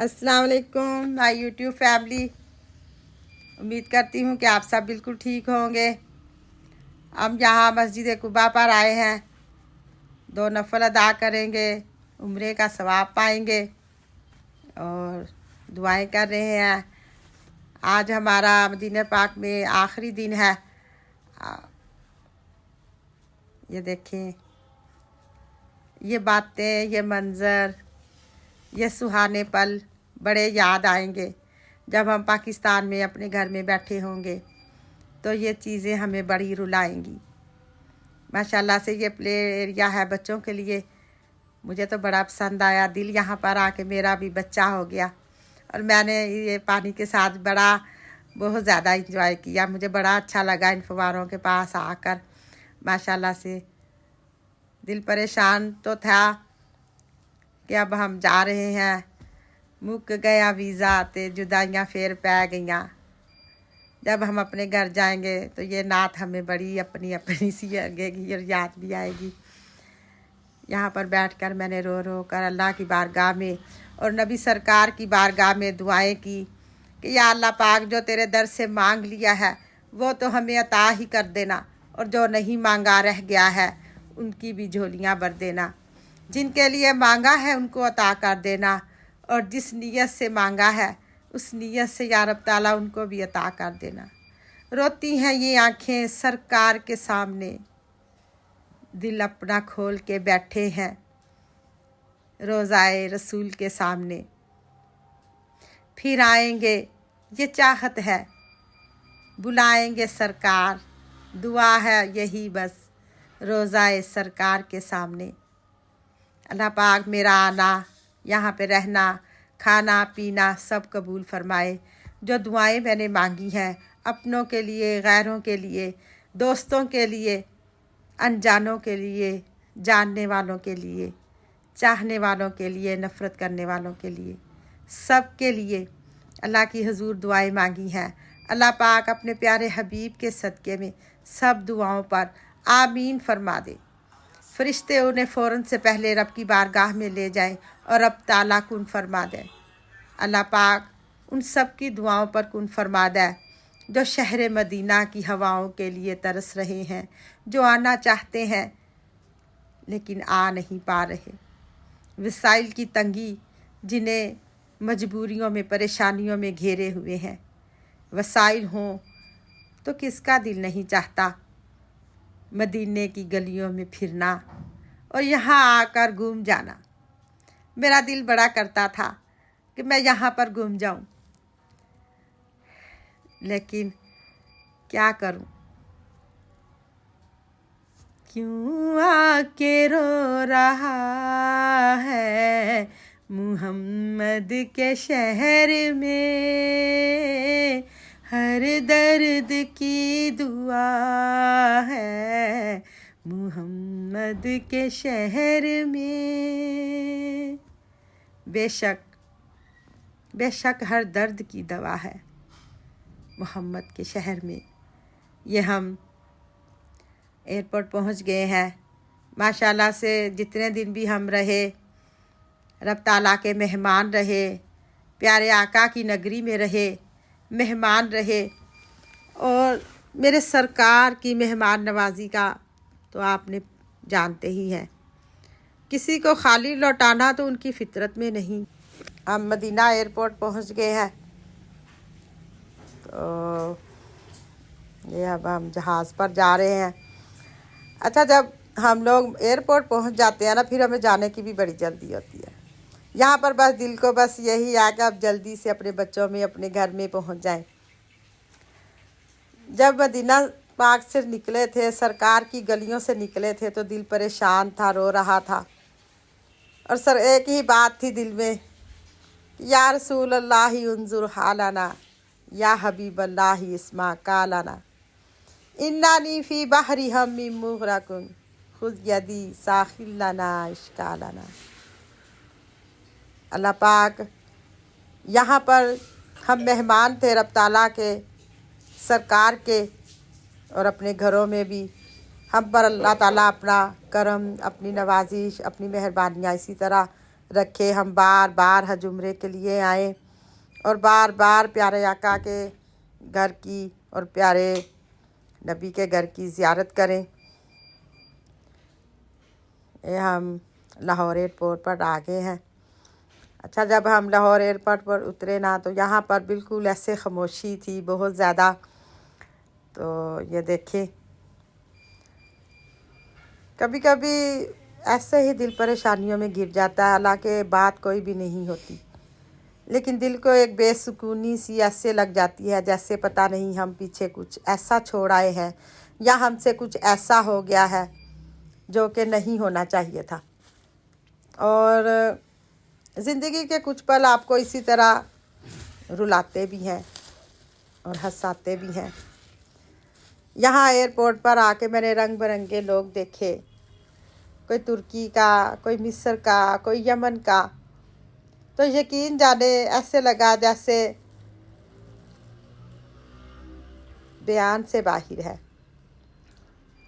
अस्सलाम वालेकुम my YouTube family. उम्मीद करती हूँ कि आप सब बिल्कुल ठीक होंगे। हम यहाँ मस्जिद कुबा पर आए हैं, 2 नफल अदा करेंगे, उम्रे का सवाब पाएंगे और दुआएं कर रहे हैं। आज हमारा मदीना पाक में आखिरी दिन है। ये देखें, ये बातें, ये मंज़र, ये सुहाने पल बड़े याद आएंगे जब हम पाकिस्तान में अपने घर में बैठे होंगे, तो ये चीज़ें हमें बड़ी रुलाएंगी। माशाल्लाह से ये प्ले एरिया है बच्चों के लिए, मुझे तो बड़ा पसंद आया। दिल यहाँ पर आके मेरा भी बच्चा हो गया और मैंने ये पानी के साथ बहुत ज़्यादा इंजॉय किया। मुझे बड़ा अच्छा लगा इन फव्वारों के पास आकर। माशाल्लाह से दिल परेशान तो था कि अब हम जा रहे हैं, मुक गया वीज़ा ते जुदाइयाँ फेर पै गईयाँ। जब हम अपने घर जाएंगे तो ये नात हमें बड़ी अपनी अपनी सी लगेगी और याद भी आएगी। यहाँ पर बैठकर मैंने रो रो कर अल्लाह की बारगाह में और नबी सरकार की बारगाह में दुआएं की कि या अल्लाह पाक, जो तेरे दर से मांग लिया है वो तो हमें अता ही कर देना, और जो नहीं मांगा रह गया है उनकी भी झोलियाँ भर देना। जिनके लिए मांगा है उनको अता कर देना, और जिस नीयत से मांगा है उस नीयत से या रब ताला उनको भी अता कर देना। रोती हैं ये आँखें सरकार के सामने, दिल अपना खोल के बैठे हैं रोज़ाए रसूल के सामने। फिर आएंगे ये चाहत है, बुलाएंगे सरकार, दुआ है यही बस रोज़ाए सरकार के सामने। अल्लाह पाक मेरा आना, यहाँ पे रहना, खाना पीना सब कबूल फरमाए। जो दुआएं मैंने मांगी हैं अपनों के लिए, गैरों के लिए, दोस्तों के लिए, अनजानों के लिए, जानने वालों के लिए, चाहने वालों के लिए, नफ़रत करने वालों के लिए, सब के लिए अल्लाह की हुजूर दुआएं मांगी हैं। अल्लाह पाक अपने प्यारे हबीब के सदक़े में सब दुआओं पर आमीन फरमा दे। फरिश्ते उन्हें फ़ौरन से पहले रब की बारगाह में ले जाएं और अब ताला कुन फरमा दे। अल्लाह पाक उन सब की दुआओं पर कुन फरमा दे जो शहर मदीना की हवाओं के लिए तरस रहे हैं, जो आना चाहते हैं लेकिन आ नहीं पा रहे। वसाइल की तंगी जिन्हें मजबूरियों में, परेशानियों में घेरे हुए हैं। वसाइल हों तो किसका दिल नहीं चाहता मदीने की गलियों में फिरना और यहाँ आकर घूम जाना। मेरा दिल बड़ा करता था कि मैं यहाँ पर घूम जाऊँ, लेकिन क्या करूँ। क्यों आके रो रहा है मुहम्मद के शहर में, हर दर्द की दुआ है मुहम्मद के शहर में। बेशक बेशक हर दर्द की दवा है मोहम्मद के शहर में। ये हम एयरपोर्ट पहुंच गए हैं। माशाल्लाह से जितने दिन भी हम रहे, रब ताला के मेहमान रहे, प्यारे आका की नगरी में रहे, मेहमान रहे। और मेरे सरकार की मेहमान नवाजी का तो आपने जानते ही हैं, किसी को खाली लौटाना तो उनकी फितरत में नहीं। हम मदीना एयरपोर्ट पहुंच गए हैं, तो ये अब हम जहाज़ पर जा रहे हैं। अच्छा, जब हम लोग एयरपोर्ट पहुंच जाते हैं ना, फिर हमें जाने की भी बड़ी जल्दी होती है। यहाँ पर बस दिल को बस यही है कि अब जल्दी से अपने बच्चों में, अपने घर में पहुंच जाएं। जब मदीना पाक से निकले थे, सरकार की गलियों से निकले थे, तो दिल परेशान था, रो रहा था। और एक ही बात थी दिल में, या रसूल अल्लाह उन्जुर हालाना, या हबीब अल्लाह इस्मा कालाना, इन्नानी फ़ी बहरी हम्मी मुग़रक़ुन, खुद यदी साहिलना इश्कालाना। अल्लाह पाक, यहाँ पर हम मेहमान थे रब ताला के, सरकार के, और अपने घरों में भी हम पर अल्लाह ताला अपना करम, अपनी नवाजिश, अपनी मेहरबानियाँ इसी तरह रखे, हम बार बार हज उम्रे के लिए आएँ और बार बार प्यारे आका के घर की और प्यारे नबी के घर की ज़ियारत करें। ये हम लाहौर एयरपोर्ट पर आ गए हैं। अच्छा, जब हम लाहौर एयरपोर्ट पर उतरे ना तो यहाँ पर बिल्कुल ऐसे खामोशी थी, बहुत ज़्यादा। तो ये देखें, कभी कभी ऐसे ही दिल परेशानियों में गिर जाता है, हालांकि बात कोई भी नहीं होती, लेकिन दिल को एक बेसुकूनी सी ऐसे लग जाती है जैसे पता नहीं हम पीछे कुछ ऐसा छोड़ आए हैं या हमसे कुछ ऐसा हो गया है जो कि नहीं होना चाहिए था। और ज़िंदगी के कुछ पल आपको इसी तरह रुलाते भी हैं और हंसाते भी हैं। यहाँ एयरपोर्ट पर आके मैंने रंग बिरंगे लोग देखे, कोई तुर्की का, कोई मिस्र का, कोई यमन का। तो यकीन जाने ऐसे लगा जैसे बयान से बाहर है।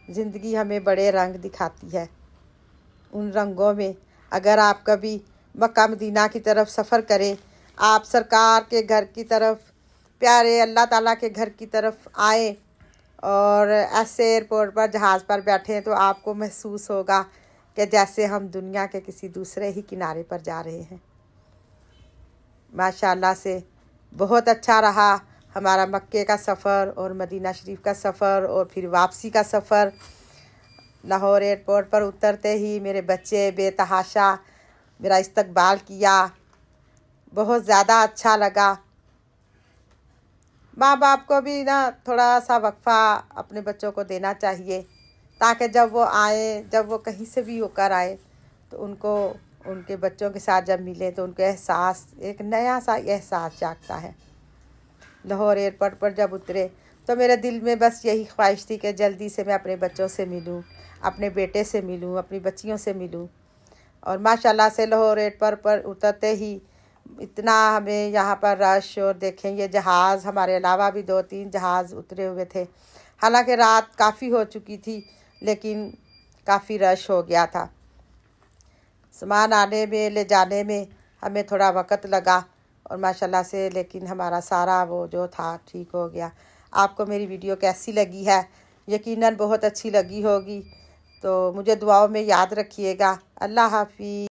ज़िंदगी हमें बड़े रंग दिखाती है। उन रंगों में अगर आप कभी मक्का मदीना की तरफ सफ़र करें, आप सरकार के घर की तरफ, प्यारे अल्लाह ताला के घर की तरफ आए और ऐसे एयरपोर्ट पर जहाज़ पर बैठें तो आपको महसूस होगा कि जैसे हम दुनिया के किसी दूसरे ही किनारे पर जा रहे हैं। माशाल्लाह से बहुत अच्छा रहा हमारा मक्के का सफ़र और मदीना शरीफ का सफ़र और फिर वापसी का सफ़र। लाहौर एयरपोर्ट पर उतरते ही मेरे बच्चे बेतहाशा मेरा इस्तकबाल किया, बहुत ज़्यादा अच्छा लगा। माँ बाप को भी ना थोड़ा सा वक्फ़ा अपने बच्चों को देना चाहिए, ताकि जब वो आए, जब वो कहीं से भी होकर आए तो उनको उनके बच्चों के साथ जब मिले तो उनको एहसास, एक नया सा एहसास जागता है। लाहौर एयरपोर्ट पर जब उतरे तो मेरे दिल में बस यही ख्वाहिश थी कि जल्दी से मैं अपने बच्चों से मिलूं, अपने बेटे से मिलूं, अपनी बच्चियों से मिलूं। और माशाल्लाह से लाहौर एयरपोर्ट पर उतरते ही इतना हमें यहाँ पर रश, और देखें ये जहाज़, हमारे अलावा भी 2-3 जहाज़ उतरे हुए थे। हालांकि रात काफ़ी हो चुकी थी लेकिन काफ़ी रश हो गया था। सामान आने में, ले जाने में हमें थोड़ा वक़्त लगा और माशाल्लाह से लेकिन हमारा सारा वो जो था ठीक हो गया। आपको मेरी वीडियो कैसी लगी है? यकीनन बहुत अच्छी लगी होगी। तो मुझे दुआओं में याद रखिएगा। अल्लाह हाफ़िज़।